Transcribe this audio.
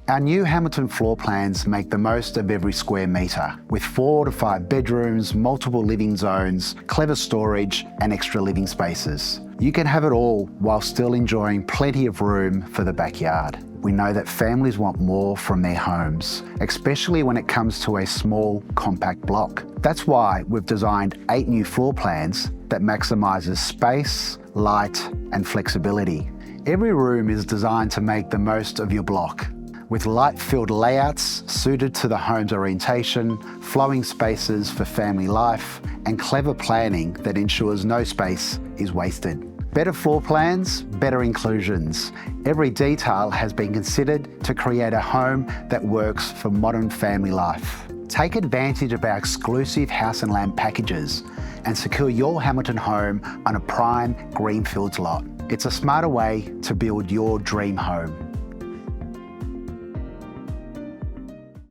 Our new Hamilton floor plans make the most of every square metre, with 4 to 5 bedrooms, multiple living zones, clever storage and extra living spaces. You can have it all while still enjoying plenty of room for the backyard. We know that families want more from their homes, especially when it comes to a small, compact block. That's why we've designed 8 new floor plans that maximises space, light and flexibility. Every room is designed to make the most of your block, with light-filled layouts suited to the home's orientation, flowing spaces for family life, and clever planning that ensures no space is wasted. Better floor plans, better inclusions. Every detail has been considered to create a home that works for modern family life. Take advantage of our exclusive house and land packages and secure your Hamilton home on a prime greenfields lot. It's a smarter way to build your dream home.